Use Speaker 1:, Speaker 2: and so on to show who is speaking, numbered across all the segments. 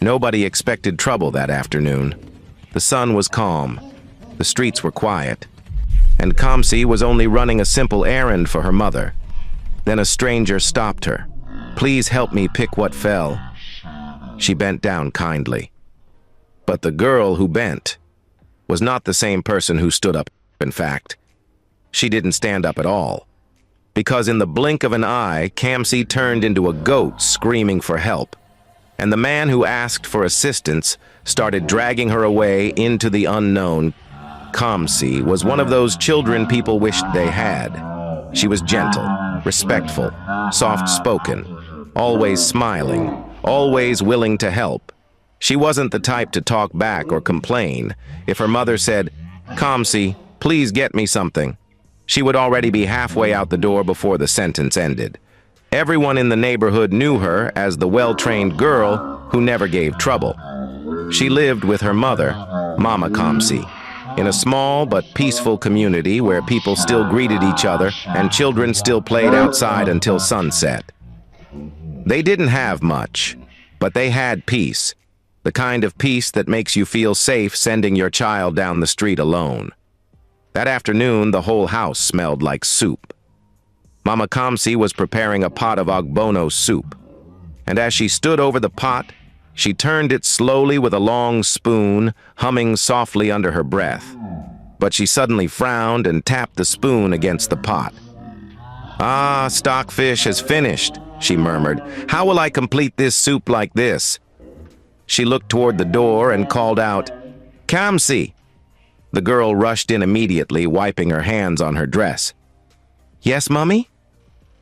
Speaker 1: Nobody expected trouble that afternoon. The sun was calm. The streets were quiet. And Kamsi was only running a simple errand for her mother. Then a stranger stopped her. "Please help me pick what fell." She bent down kindly. But the girl who bent was not the same person who stood up. In fact, she didn't stand up at all. Because in the blink of an eye, Kamsi turned into a goat screaming for help. And the man who asked for assistance started dragging her away into the unknown. Kamsi was one of those children people wished they had. She was gentle, respectful, soft-spoken, always smiling, always willing to help. She wasn't the type to talk back or complain. If her mother said, "Kamsi, please get me something," she would already be halfway out the door before the sentence ended. Everyone in the neighborhood knew her as the well-trained girl who never gave trouble. She lived with her mother, Mama Kamsi, in a small but peaceful community where people still greeted each other and children still played outside until sunset. They didn't have much, but they had peace, the kind of peace that makes you feel safe sending your child down the street alone. That afternoon, the whole house smelled like soup. Mama Kamsi was preparing a pot of ogbono soup, and as she stood over the pot, she turned it slowly with a long spoon, humming softly under her breath. But she suddenly frowned and tapped the spoon against the pot. "Ah, stockfish has finished," she murmured. "How will I complete this soup like this?" She looked toward the door and called out, "Kamsi!" The girl rushed in immediately, wiping her hands on her dress. "Yes, Mummy?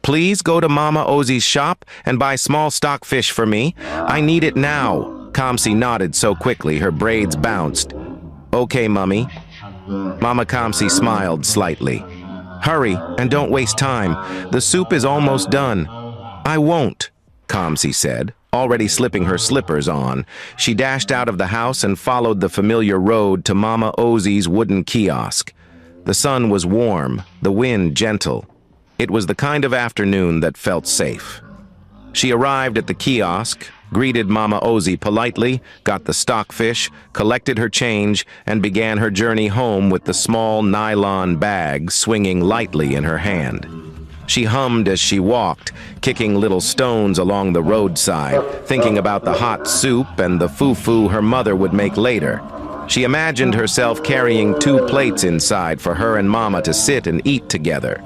Speaker 1: Please go to Mama Ozzy's shop and buy small stockfish for me. I need it now." Kamsi nodded so quickly her braids bounced. "Okay, Mummy." Mama Kamsi smiled slightly. "Hurry and don't waste time. The soup is almost done." "I won't," Kamsi said, already slipping her slippers on. She dashed out of the house and followed the familiar road to Mama Ozzy's wooden kiosk. The sun was warm, the wind gentle. It was the kind of afternoon that felt safe. She arrived at the kiosk, greeted Mama Ozzy politely, got the stockfish, collected her change, and began her journey home with the small nylon bag swinging lightly in her hand. She hummed as she walked, kicking little stones along the roadside, thinking about the hot soup and the fufu her mother would make later. She imagined herself carrying 2 plates inside for her and Mama to sit and eat together.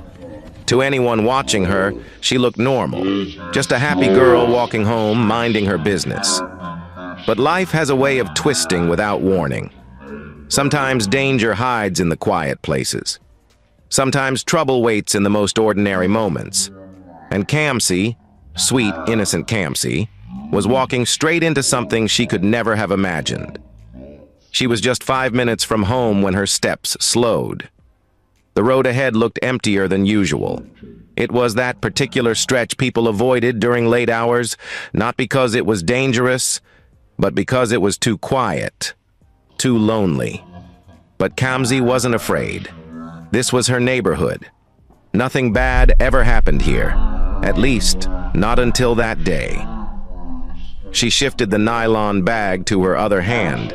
Speaker 1: To anyone watching her, she looked normal, just a happy girl walking home, minding her business. But life has a way of twisting without warning. Sometimes danger hides in the quiet places. Sometimes trouble waits in the most ordinary moments. And Kamsi, sweet, innocent Kamsi, was walking straight into something she could never have imagined. She was just 5 minutes from home when her steps slowed. The road ahead looked emptier than usual. It was that particular stretch people avoided during late hours, not because it was dangerous, but because it was too quiet, too lonely. But Kamsi wasn't afraid. This was her neighborhood. Nothing bad ever happened here, at least not until that day. She shifted the nylon bag to her other hand,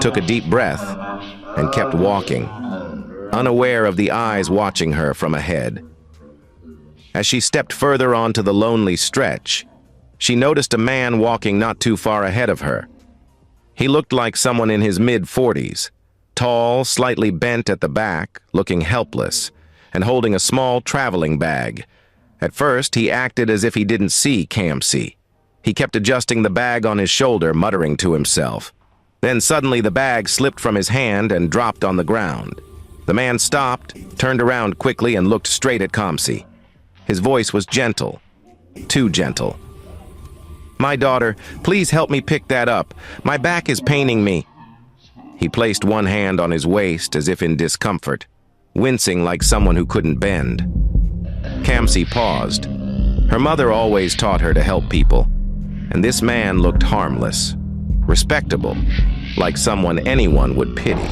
Speaker 1: took a deep breath, and kept walking, unaware of the eyes watching her from ahead. As she stepped further onto the lonely stretch, she noticed a man walking not too far ahead of her. He looked like someone in his mid-40s, tall, slightly bent at the back, looking helpless, and holding a small traveling bag. At first, he acted as if he didn't see Kamsi. He kept adjusting the bag on his shoulder, muttering to himself. Then suddenly the bag slipped from his hand and dropped on the ground. The man stopped, turned around quickly, and looked straight at Kamsi. His voice was gentle, too gentle. "My daughter, please help me pick that up. My back is paining me." He placed one hand on his waist as if in discomfort, wincing like someone who couldn't bend. Kamsi paused. Her mother always taught her to help people, and this man looked harmless, respectable, like someone anyone would pity.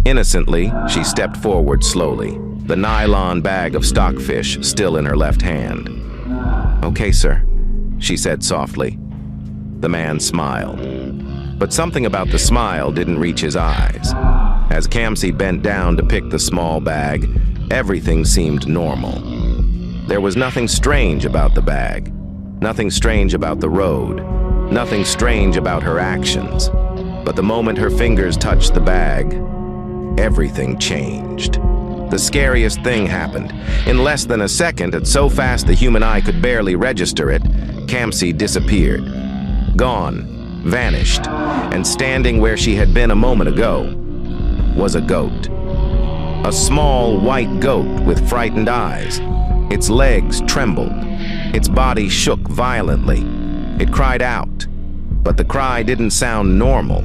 Speaker 1: Innocently, she stepped forward slowly, the nylon bag of stockfish still in her left hand. "Okay, sir," she said softly. The man smiled. But something about the smile didn't reach his eyes. As Kamsi bent down to pick the small bag, everything seemed normal. There was nothing strange about the bag, nothing strange about the road, nothing strange about her actions. But the moment her fingers touched the bag, everything changed. The scariest thing happened. In less than a second, and so fast the human eye could barely register it, Kamsi disappeared. Gone, vanished, and standing where she had been a moment ago was a goat. A small white goat with frightened eyes. Its legs trembled. Its body shook violently. It cried out, but the cry didn't sound normal.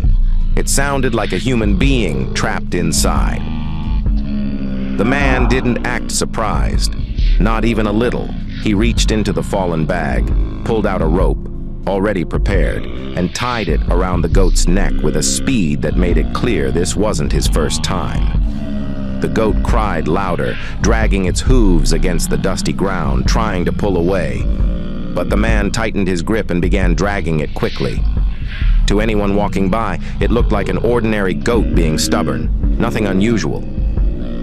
Speaker 1: It sounded like a human being trapped inside. The man didn't act surprised, not even a little. He reached into the fallen bag, pulled out a rope, already prepared, and tied it around the goat's neck with a speed that made it clear this wasn't his first time. The goat cried louder, dragging its hooves against the dusty ground, trying to pull away. But the man tightened his grip and began dragging it quickly. To anyone walking by, it looked like an ordinary goat being stubborn, nothing unusual.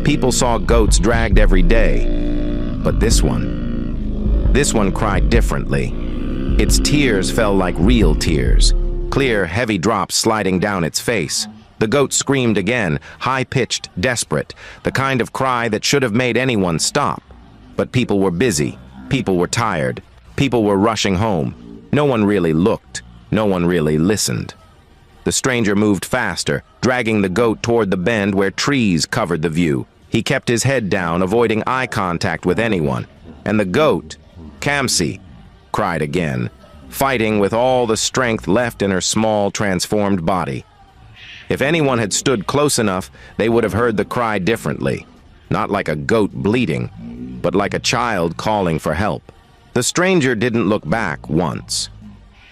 Speaker 1: People saw goats dragged every day, but this one cried differently. Its tears fell like real tears, clear, heavy drops sliding down its face. The goat screamed again, high-pitched, desperate, the kind of cry that should have made anyone stop. But people were busy, people were tired, people were rushing home. No one really looked, no one really listened. The stranger moved faster, dragging the goat toward the bend where trees covered the view. He kept his head down, avoiding eye contact with anyone. And the goat, Kamsi, cried again, fighting with all the strength left in her small, transformed body. If anyone had stood close enough, they would have heard the cry differently. Not like a goat bleating, but like a child calling for help. The stranger didn't look back once.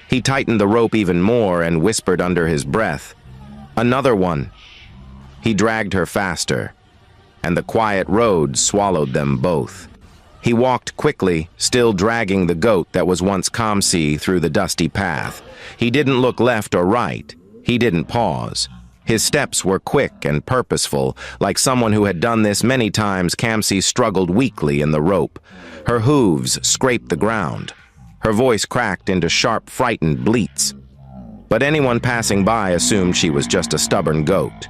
Speaker 1: He tightened the rope even more and whispered under his breath, "Another one." He dragged her faster, and the quiet road swallowed them both. He walked quickly, still dragging the goat that was once Kamsi through the dusty path. He didn't look left or right. He didn't pause. His steps were quick and purposeful, like someone who had done this many times. Kamsi struggled weakly in the rope. Her hooves scraped the ground. Her voice cracked into sharp, frightened bleats. But anyone passing by assumed she was just a stubborn goat.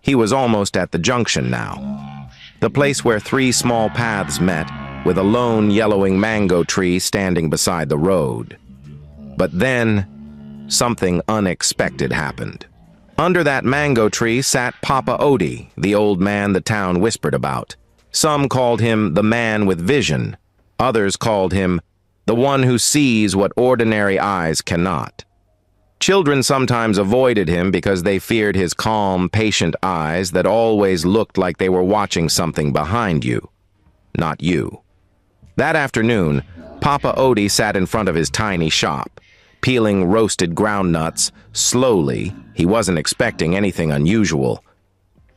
Speaker 1: He was almost at the junction now. The place where three small paths met, with a lone yellowing mango tree standing beside the road. But then, something unexpected happened. Under that mango tree sat Papa Odie, the old man the town whispered about. Some called him the man with vision. Others called him the one who sees what ordinary eyes cannot. Children sometimes avoided him because they feared his calm, patient eyes that always looked like they were watching something behind you, not you. That afternoon, Papa Odie sat in front of his tiny shop, peeling roasted groundnuts slowly. He wasn't expecting anything unusual.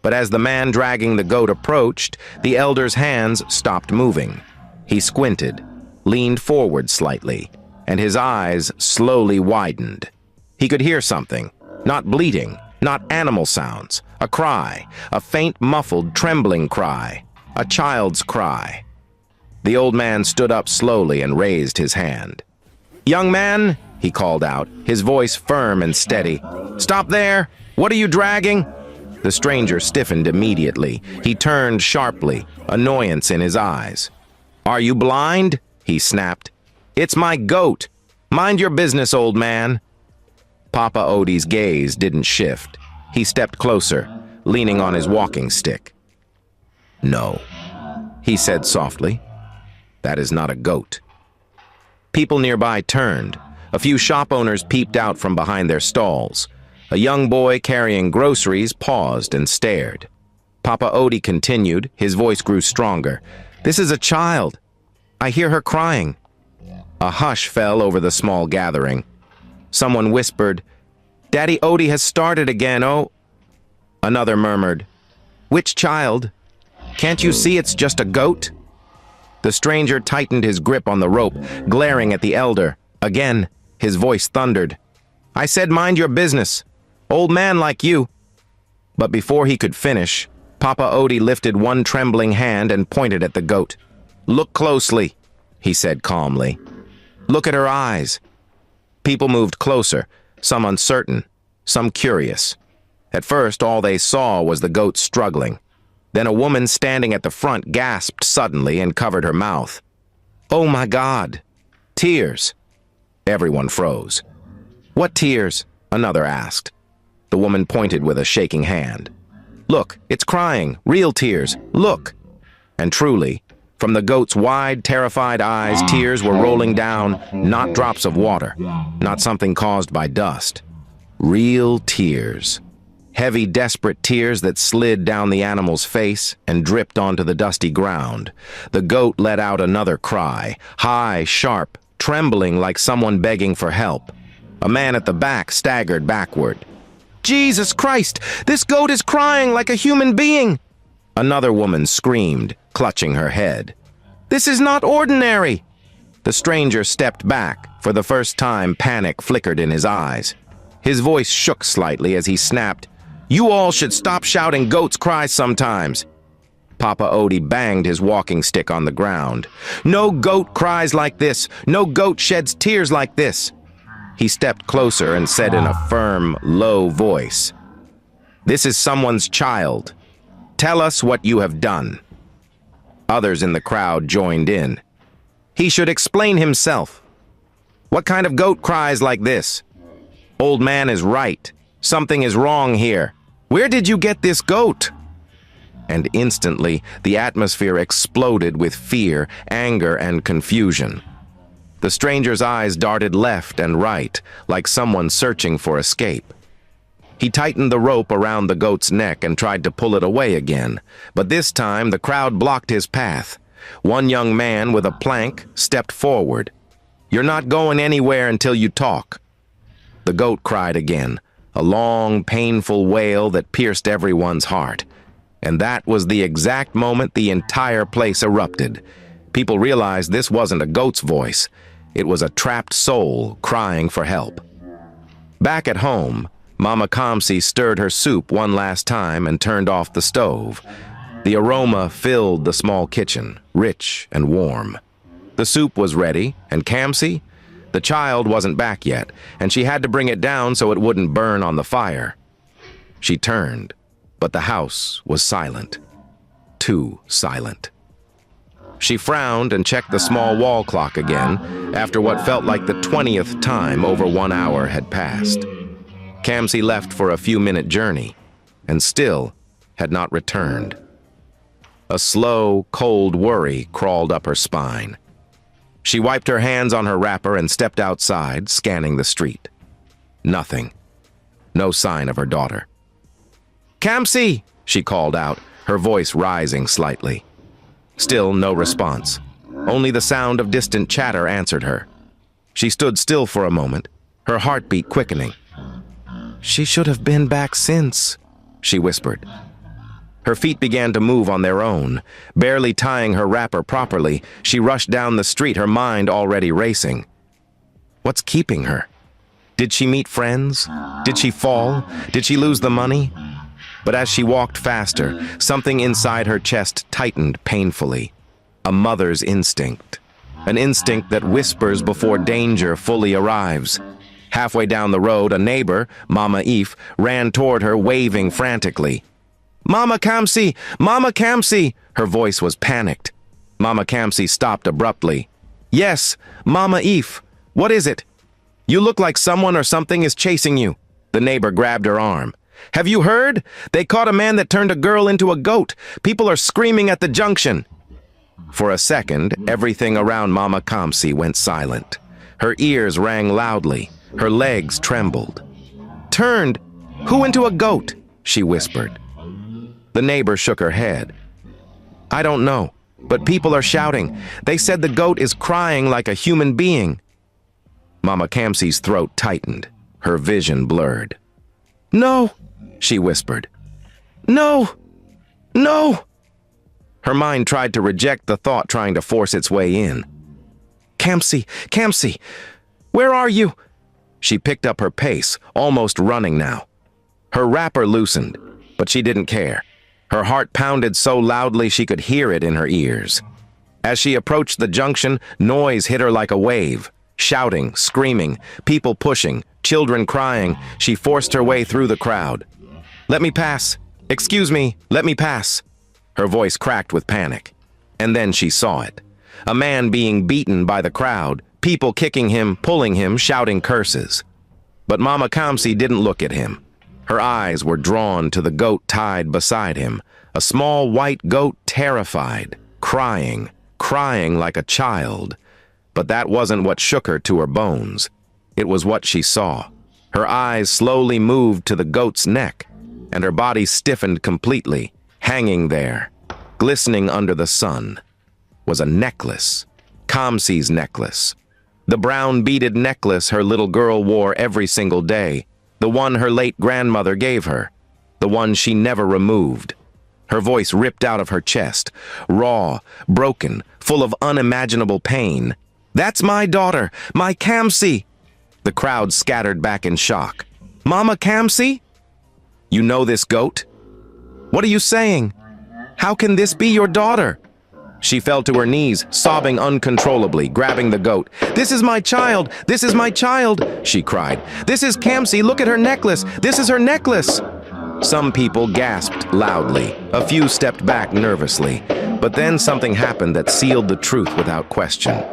Speaker 1: But as the man dragging the goat approached, the elder's hands stopped moving. He squinted, leaned forward slightly, and his eyes slowly widened. He could hear something, not bleating, not animal sounds, a cry, a faint, muffled, trembling cry, a child's cry. The old man stood up slowly and raised his hand. "Young man," he called out, his voice firm and steady. "Stop there! What are you dragging?" The stranger stiffened immediately. He turned sharply, annoyance in his eyes. "Are you blind?" he snapped. "It's my goat. Mind your business, old man." Papa Odie's gaze didn't shift. He stepped closer, leaning on his walking stick. "No," he said softly. "That is not a goat." People nearby turned. A few shop owners peeped out from behind their stalls. A young boy carrying groceries paused and stared. Papa Odie continued, his voice grew stronger. "This is a child. I hear her crying." A hush fell over the small gathering. Someone whispered, "Daddy Odie has started again, oh." Another murmured, "Which child? Can't you see it's just a goat?" The stranger tightened his grip on the rope, glaring at the elder. Again, his voice thundered, I said mind your business. Old man like you. But before he could finish, Papa Odie lifted one trembling hand and pointed at the goat. Look closely, he said calmly. Look at her eyes. People moved closer, some uncertain, some curious. At first, all they saw was the goat struggling. Then a woman standing at the front gasped suddenly and covered her mouth. Oh my God! Tears! Everyone froze. What tears? Another asked. The woman pointed with a shaking hand. Look, it's crying, real tears, look! And truly, from the goat's wide, terrified eyes, tears were rolling down, not drops of water, not something caused by dust. Real tears. Heavy, desperate tears that slid down the animal's face and dripped onto the dusty ground. The goat let out another cry, high, sharp, trembling like someone begging for help. A man at the back staggered backward. Jesus Christ! This goat is crying like a human being! Another woman screamed, clutching her head. This is not ordinary! The stranger stepped back. For the first time, panic flickered in his eyes. His voice shook slightly as he snapped, You all should stop shouting goats cry sometimes. Papa Odie banged his walking stick on the ground. No goat cries like this. No goat sheds tears like this. He stepped closer and said in a firm, low voice, This is someone's child. Tell us what you have done. Others in the crowd joined in. He should explain himself. What kind of goat cries like this? Old man is right. Something is wrong here. Where did you get this goat? And instantly, the atmosphere exploded with fear, anger, and confusion. The stranger's eyes darted left and right, like someone searching for escape. He tightened the rope around the goat's neck and tried to pull it away again, but this time the crowd blocked his path. One young man with a plank stepped forward. You're not going anywhere until you talk. The goat cried again, a long, painful wail that pierced everyone's heart. And that was the exact moment the entire place erupted. People realized this wasn't a goat's voice. It was a trapped soul crying for help. Back at home, Mama Kamsi stirred her soup one last time and turned off the stove. The aroma filled the small kitchen, rich and warm. The soup was ready, and Kamsi? The child wasn't back yet, and she had to bring it down so it wouldn't burn on the fire. She turned, but the house was silent. Too silent. She frowned and checked the small wall clock again, after what felt like the 20th time over 1 hour had passed. Kamsi left for a few-minute journey, and still had not returned. A slow, cold worry crawled up her spine. She wiped her hands on her wrapper and stepped outside, scanning the street. Nothing. No sign of her daughter. Kamsi! She called out, her voice rising slightly. Still no response. Only the sound of distant chatter answered her. She stood still for a moment, her heartbeat quickening. She should have been back since, she whispered. Her feet began to move on their own. Barely tying her wrapper properly, she rushed down the street, her mind already racing. What's keeping her? Did she meet friends? Did she fall? Did she lose the money? But as she walked faster, something inside her chest tightened painfully. A mother's instinct. An instinct that whispers before danger fully arrives. Halfway down the road, a neighbor, Mama Eve, ran toward her, waving frantically. Mama Kamsi! Mama Kamsi! Her voice was panicked. Mama Kamsi stopped abruptly. Yes, Mama Eve. What is it? You look like someone or something is chasing you. The neighbor grabbed her arm. Have you heard? They caught a man that turned a girl into a goat. People are screaming at the junction. For a second, everything around Mama Kamsi went silent. Her ears rang loudly. Her legs trembled. Turned? Who into a goat? She whispered. The neighbor shook her head. I don't know, but people are shouting. They said the goat is crying like a human being. Mama Kamsi's throat tightened. Her vision blurred. No, she whispered. No! No! Her mind tried to reject the thought, trying to force its way in. Kamsi, Kamsi, where are you? She picked up her pace, almost running now. Her wrapper loosened, but she didn't care. Her heart pounded so loudly she could hear it in her ears. As she approached the junction, noise hit her like a wave. Shouting, screaming, people pushing, children crying, she forced her way through the crowd. "Let me pass. Excuse me, let me pass." Her voice cracked with panic. And then she saw it. A man being beaten by the crowd, people kicking him, pulling him, shouting curses. But Mama Kamsi didn't look at him. Her eyes were drawn to the goat tied beside him, a small white goat terrified, crying like a child. But that wasn't what shook her to her bones. It was what she saw. Her eyes slowly moved to the goat's neck, and her body stiffened completely, hanging there, glistening under the sun, was a necklace, Kamsi's necklace. The brown beaded necklace her little girl wore every single day, the one her late grandmother gave her, the one she never removed. Her voice ripped out of her chest, raw, broken, full of unimaginable pain. "That's my daughter, my Kamsi!" The crowd scattered back in shock. "Mama Kamsi? You know this goat? What are you saying? How can this be your daughter?" She fell to her knees, sobbing uncontrollably, grabbing the goat. "This is my child! This is my child!" she cried. "This is Kamsi! Look at her necklace! This is her necklace!" Some people gasped loudly. A few stepped back nervously. But then something happened that sealed the truth without question.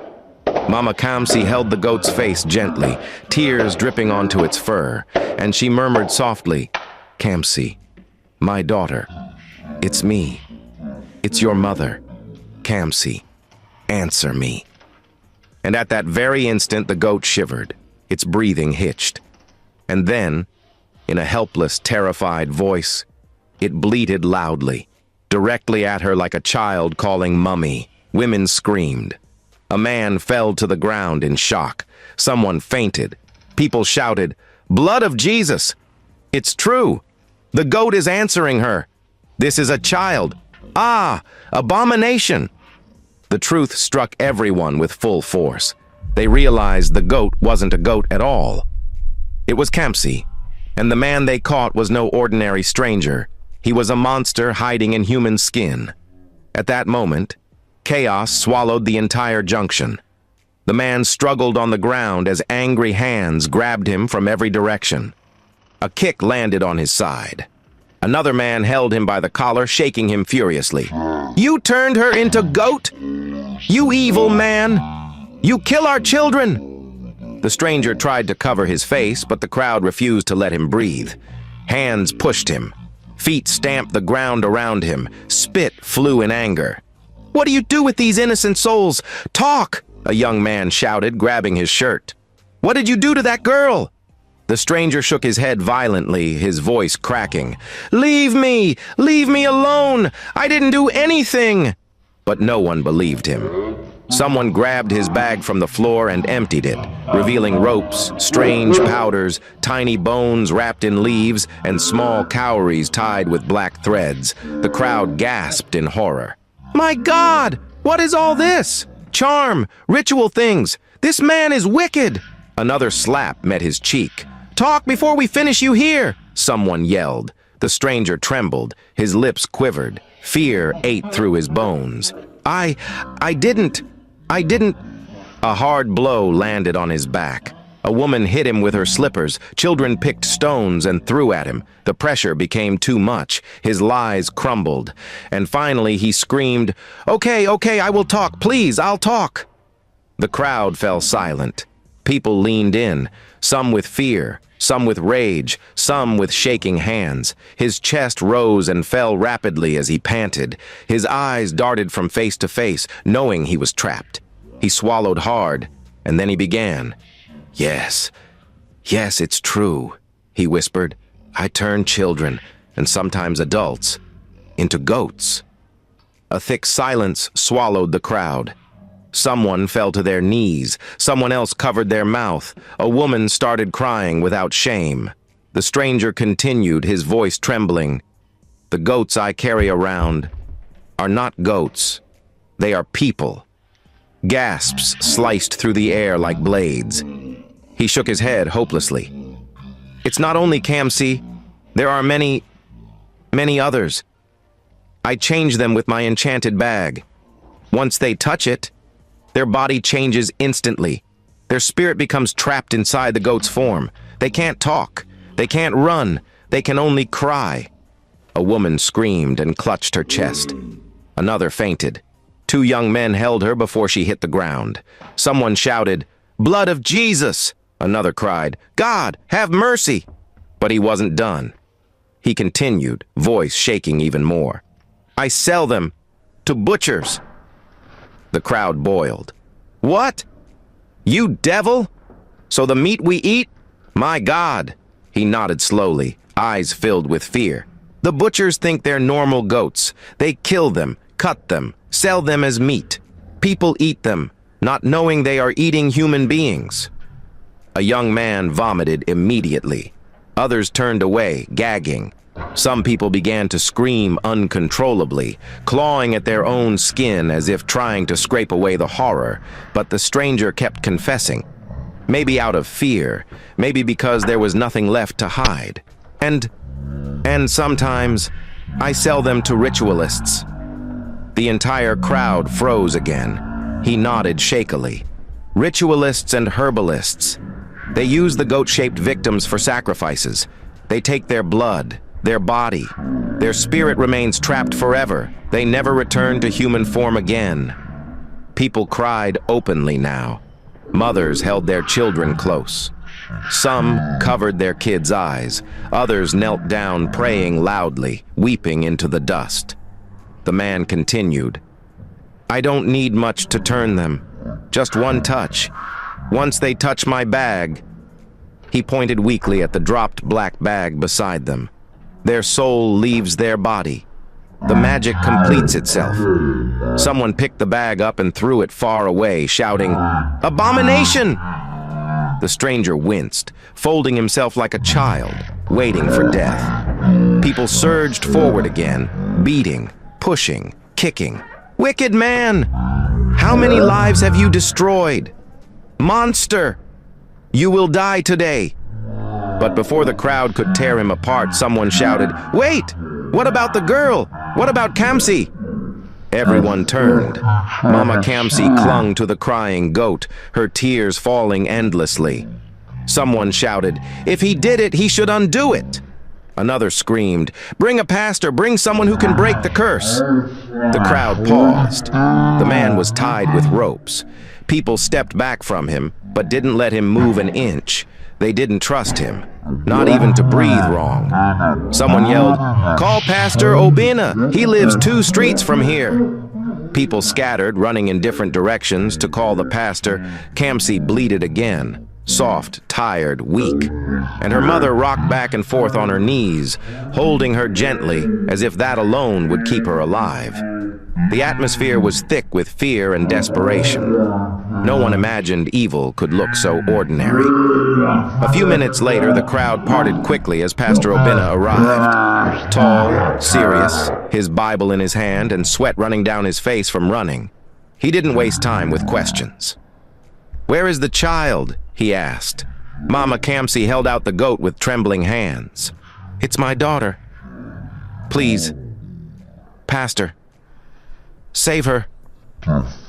Speaker 1: Mama Kamsi held the goat's face gently, tears dripping onto its fur, and she murmured softly, "Kamsi, my daughter, it's me. It's your mother. Kamsi, answer me." And at that very instant, the goat shivered. Its breathing hitched. And then, in a helpless, terrified voice, it bleated loudly, directly at her like a child calling mummy. Women screamed. A man fell to the ground in shock. Someone fainted. People shouted, "Blood of Jesus!" It's true. The goat is answering her. This is a child. Ah, abomination! The truth struck everyone with full force. They realized the goat wasn't a goat at all. It was Kamsi, and the man they caught was no ordinary stranger. He was a monster hiding in human skin. At that moment, chaos swallowed the entire junction. The man struggled on the ground as angry hands grabbed him from every direction. A kick landed on his side. Another man held him by the collar, shaking him furiously. "You turned her into goat? You evil man! You kill our children!" The stranger tried to cover his face, but the crowd refused to let him breathe. Hands pushed him. Feet stamped the ground around him. Spit flew in anger. "What do you do with these innocent souls? Talk!" a young man shouted, grabbing his shirt. "What did you do to that girl?" The stranger shook his head violently, his voice cracking. "Leave me! Leave me alone! I didn't do anything!" But no one believed him. Someone grabbed his bag from the floor and emptied it, revealing ropes, strange powders, tiny bones wrapped in leaves, and small cowries tied with black threads. The crowd gasped in horror. "My God! What is all this? Charm, ritual things. This man is wicked!" Another slap met his cheek. "Talk before we finish you here!" someone yelled. The stranger trembled. His lips quivered. Fear ate through his bones. I didn't. A hard blow landed on his back. A woman hit him with her slippers. Children picked stones and threw at him. The pressure became too much. His lies crumbled. And finally he screamed, Okay, I will talk. Please, I'll talk." The crowd fell silent. People leaned in, some with fear, some with rage, some with shaking hands. His chest rose and fell rapidly as he panted. His eyes darted from face to face, knowing he was trapped. He swallowed hard, and then he began. Yes, it's true," he whispered. "I turn children, and sometimes adults, into goats." A thick silence swallowed the crowd. Someone fell to their knees. Someone else covered their mouth. A woman started crying without shame. The stranger continued, his voice trembling. "The goats I carry around are not goats. They are people." Gasps sliced through the air like blades. He shook his head hopelessly. It's not only Kamsi. There are many, many others. I change them with my enchanted bag. Once they touch it, their body changes instantly. Their spirit becomes trapped inside the goat's form. They can't talk. They can't run. They can only cry. A woman screamed and clutched her chest. Another fainted. 2 young men held her before she hit the ground. Someone shouted, "Blood of Jesus!" Another cried, "God, have mercy!" But he wasn't done. He continued, voice shaking even more. "I sell them to butchers." The crowd boiled. "What? You devil? So the meat we eat? My God!" He nodded slowly, eyes filled with fear. "The butchers think they're normal goats. They kill them, cut them, sell them as meat. People eat them, not knowing they are eating human beings." A young man vomited immediately. Others turned away, gagging. Some people began to scream uncontrollably, clawing at their own skin as if trying to scrape away the horror, but the stranger kept confessing. Maybe out of fear, maybe because there was nothing left to hide. And sometimes, I sell them to ritualists. The entire crowd froze again. He nodded shakily. Ritualists and herbalists. They use the goat-shaped victims for sacrifices. They take their blood, their body. Their spirit remains trapped forever. They never return to human form again. People cried openly now. Mothers held their children close. Some covered their kids' eyes. Others knelt down, praying loudly, weeping into the dust. The man continued, "I don't need much to turn them. Just one touch. Once they touch my bag." He pointed weakly at the dropped black bag beside them. "Their soul leaves their body. The magic completes itself." Someone picked the bag up and threw it far away, shouting, "Abomination!" The stranger winced, folding himself like a child, waiting for death. People surged forward again, beating, pushing, kicking. "Wicked man! How many lives have you destroyed? Monster! You will die today!" But before the crowd could tear him apart, someone shouted, "Wait! What about the girl? What about Kamsi?" Everyone turned. Mama Kamsi clung to the crying goat, her tears falling endlessly. Someone shouted, "If he did it, he should undo it." Another screamed, "Bring a pastor, bring someone who can break the curse." The crowd paused. The man was tied with ropes. People stepped back from him, but didn't let him move an inch. They didn't trust him, not even to breathe wrong. Someone yelled, "Call Pastor Obina! He lives 2 streets from here!" People scattered, running in different directions to call the pastor. Kamsi bleated again, soft, tired, weak, and her mother rocked back and forth on her knees, holding her gently as if that alone would keep her alive. The atmosphere was thick with fear and desperation. No one imagined evil could look so ordinary. A few minutes later, the crowd parted quickly as Pastor Obina arrived. Tall, serious, his Bible in his hand and sweat running down his face from running. He didn't waste time with questions. "Where is the child?" he asked. Mama Kamsi held out the goat with trembling hands. "It's my daughter. Please, Pastor, save her."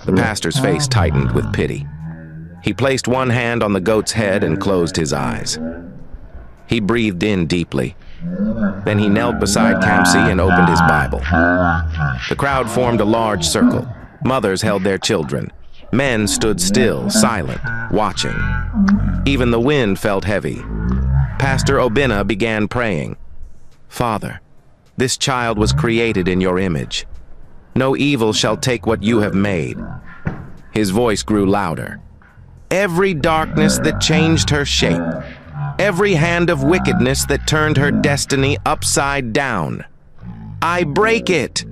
Speaker 1: The pastor's face tightened with pity. He placed one hand on the goat's head and closed his eyes. He breathed in deeply. Then he knelt beside Kamsi and opened his Bible. The crowd formed a large circle. Mothers held their children. Men stood still, silent, watching. Even the wind felt heavy. Pastor Obina began praying. "Father, this child was created in your image. No evil shall take what you have made." His voice grew louder. "Every darkness that changed her shape, every hand of wickedness that turned her destiny upside down, I break it."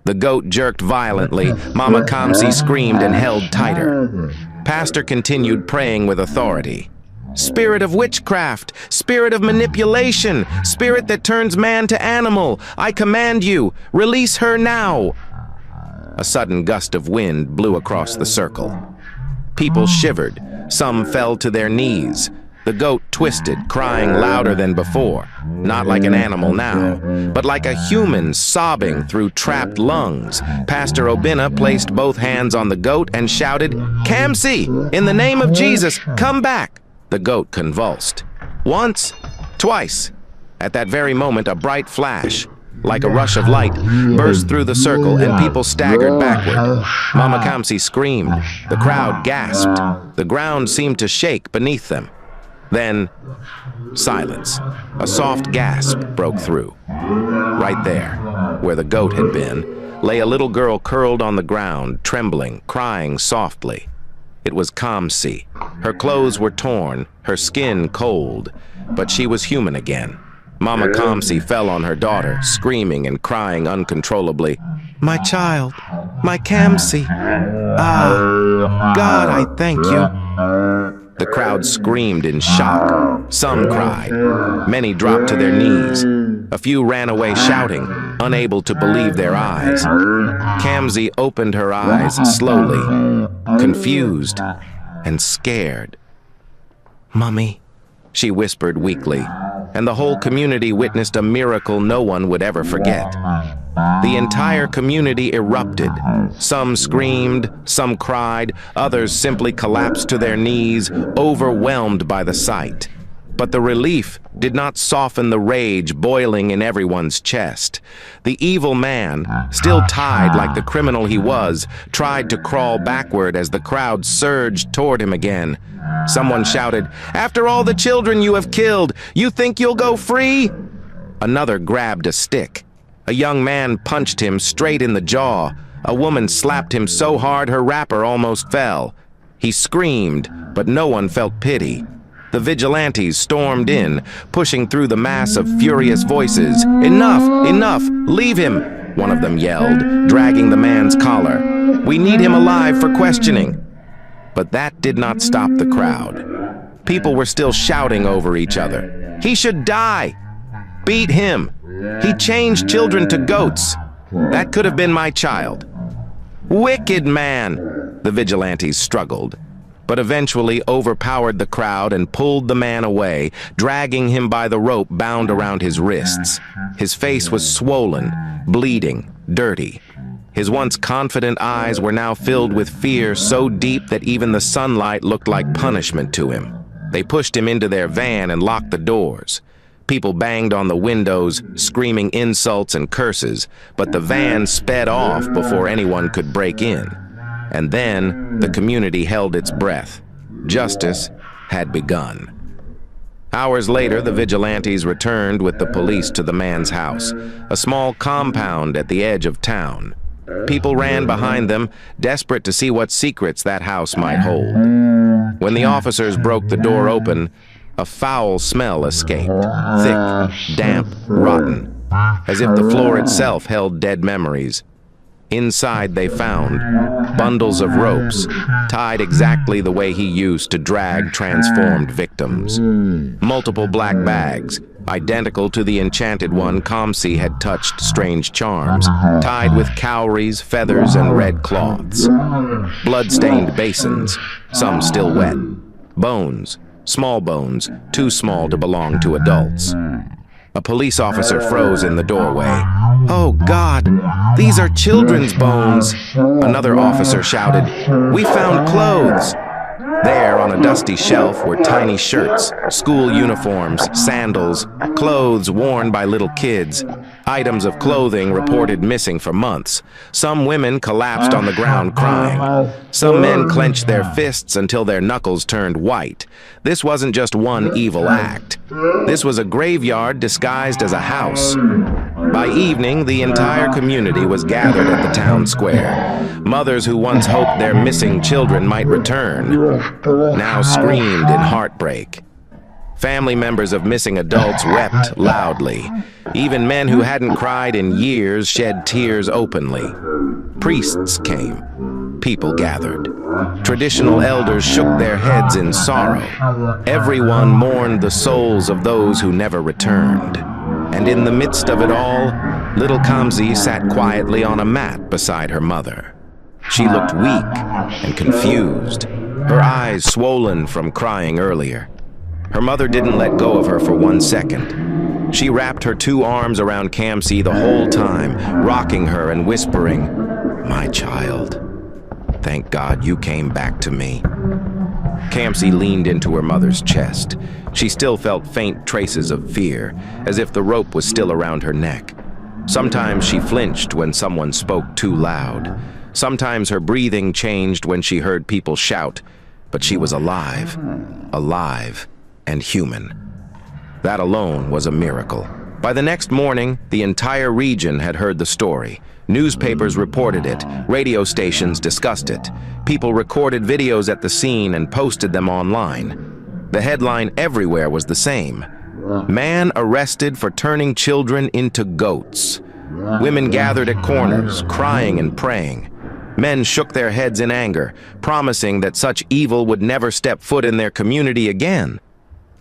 Speaker 1: The goat jerked violently. Mama Kamsi screamed and held tighter. Pastor continued praying with authority. "Spirit of witchcraft, spirit of manipulation, spirit that turns man to animal, I command you, release her now." A sudden gust of wind blew across the circle. People shivered. Some fell to their knees. The goat twisted, crying louder than before, not like an animal now, but like a human sobbing through trapped lungs. Pastor Obinna placed both hands on the goat and shouted, "Kamsi, in the name of Jesus, come back!" The goat convulsed. Once, twice. At that very moment, a bright flash, like a rush of light, burst through the circle and people staggered backward. Mama Kamsi screamed. The crowd gasped. The ground seemed to shake beneath them. Then, silence. A soft gasp broke through. Right there, where the goat had been, lay a little girl curled on the ground, trembling, crying softly. It was Kamsi. Her clothes were torn, her skin cold, but she was human again. Mama Kamsi fell on her daughter, screaming and crying uncontrollably. "My child, my Kamsi. Ah, God, I thank you." The crowd screamed in shock. Some cried. Many dropped to their knees. A few ran away shouting, unable to believe their eyes. Kamsi opened her eyes slowly, confused and scared. "Mummy," she whispered weakly, and the whole community witnessed a miracle no one would ever forget. The entire community erupted. Some screamed, some cried, others simply collapsed to their knees, overwhelmed by the sight. But the relief did not soften the rage boiling in everyone's chest. The evil man, still tied like the criminal he was, tried to crawl backward as the crowd surged toward him again. Someone shouted, "After all the children you have killed, you think you'll go free?" Another grabbed a stick. A young man punched him straight in the jaw. A woman slapped him so hard her wrapper almost fell. He screamed, but no one felt pity. The vigilantes stormed in, pushing through the mass of furious voices. "Enough! Enough! Leave him!" one of them yelled, dragging the man's collar. "We need him alive for questioning." But that did not stop the crowd. People were still shouting over each other. "He should die! Beat him! He changed children to goats. That could have been my child." "Wicked man!" the vigilantes struggled, but eventually overpowered the crowd and pulled the man away, dragging him by the rope bound around his wrists. His face was swollen, bleeding, dirty. His once confident eyes were now filled with fear so deep that even the sunlight looked like punishment to him. They pushed him into their van and locked the doors. People banged on the windows, screaming insults and curses, but the van sped off before anyone could break in. And then the community held its breath. Justice had begun. Hours later, the vigilantes returned with the police to the man's house, a small compound at the edge of town. People ran behind them, desperate to see what secrets that house might hold. When the officers broke the door open, a foul smell escaped, thick, damp, rotten, as if the floor itself held dead memories. Inside they found bundles of ropes, tied exactly the way he used to drag transformed victims. Multiple black bags, identical to the enchanted one Kamsi had touched strange charms, tied with cowries, feathers, and red cloths. Blood-stained basins, some still wet. Bones, small bones, too small to belong to adults. A police officer froze in the doorway. "Oh God, these are children's bones!" Another officer shouted, "We found clothes!" There, on a dusty shelf, were tiny shirts, school uniforms, sandals, clothes worn by little kids, items of clothing reported missing for months. Some women collapsed on the ground crying. Some men clenched their fists until their knuckles turned white. This wasn't just one evil act. This was a graveyard disguised as a house. By evening, the entire community was gathered at the town square. Mothers who once hoped their missing children might return now screamed in heartbreak. Family members of missing adults wept loudly. Even men who hadn't cried in years shed tears openly. Priests came. People gathered. Traditional elders shook their heads in sorrow. Everyone mourned the souls of those who never returned. And in the midst of it all, little Kamsi sat quietly on a mat beside her mother. She looked weak and confused, her eyes swollen from crying earlier. Her mother didn't let go of her for 1 second. She wrapped her 2 arms around Kamsi the whole time, rocking her and whispering, "My child, thank God you came back to me." Kamsi leaned into her mother's chest. She still felt faint traces of fear, as if the rope was still around her neck. Sometimes she flinched when someone spoke too loud. Sometimes her breathing changed when she heard people shout, but she was alive and human. That alone was a miracle. By the next morning, the entire region had heard the story. Newspapers reported it, radio stations discussed it. People recorded videos at the scene and posted them online. The headline everywhere was the same: "Man arrested for turning children into goats." Women gathered at corners, crying and praying. Men shook their heads in anger, promising that such evil would never step foot in their community again.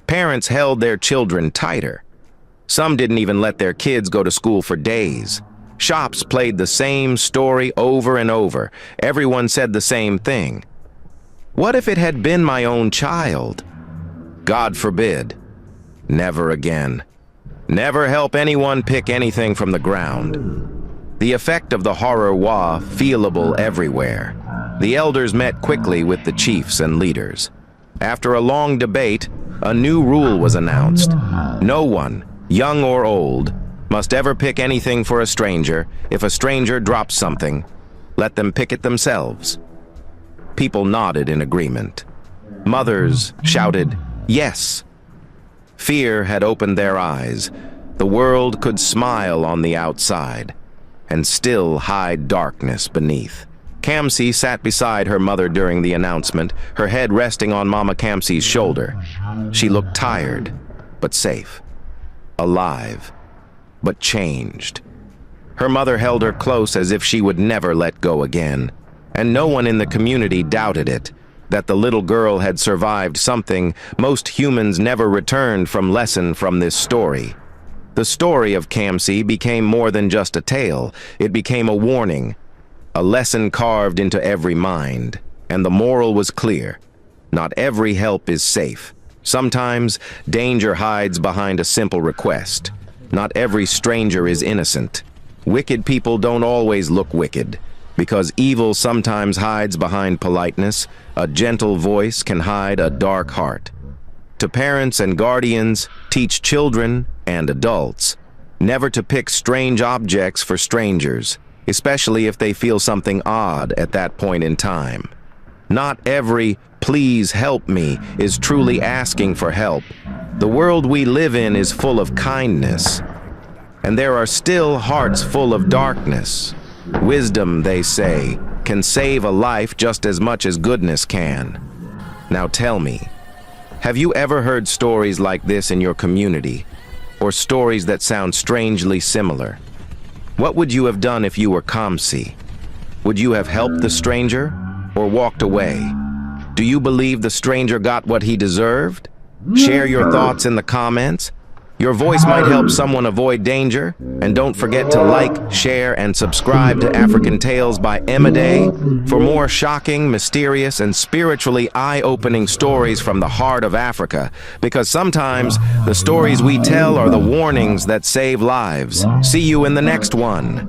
Speaker 1: Parents held their children tighter. Some didn't even let their kids go to school for days. Shops played the same story over and over. Everyone said the same thing. What if it had been my own child? God forbid. Never again. Never help anyone pick anything from the ground. The effect of the horror was feelable everywhere. The elders met quickly with the chiefs and leaders. After a long debate, a new rule was announced. No one, young or old, must ever pick anything for a stranger. If a stranger drops something, let them pick it themselves. People nodded in agreement. Mothers shouted, "Yes." Fear had opened their eyes. The world could smile on the outside and still hide darkness beneath. Kamsi sat beside her mother during the announcement, her head resting on Mama Kamsi's shoulder. She looked tired, but safe. Alive, but changed. Her mother held her close as if she would never let go again. And no one in the community doubted it, that the little girl had survived something most humans never returned from. Lesson from this story. The story of Kamsi became more than just a tale. It became a warning, a lesson carved into every mind. And the moral was clear. Not every help is safe. Sometimes danger hides behind a simple request. Not every stranger is innocent. Wicked people don't always look wicked. Because evil sometimes hides behind politeness, a gentle voice can hide a dark heart. To parents and guardians, teach children and adults never to pick strange objects for strangers, especially if they feel something odd at that point in time. Not every "please help me" is truly asking for help. The world we live in is full of kindness, and there are still hearts full of darkness. Wisdom, they say, can save a life just as much as goodness can. Now tell me, have you ever heard stories like this in your community, or stories that sound strangely similar? What would you have done if you were Kamsi? Would you have helped the stranger, or walked away? Do you believe the stranger got what he deserved? Share your thoughts in the comments. Your voice might help someone avoid danger. And don't forget to like, share, and subscribe to African Tales by Emade for more shocking, mysterious, and spiritually eye-opening stories from the heart of Africa. Because sometimes the stories we tell are the warnings that save lives. See you in the next one.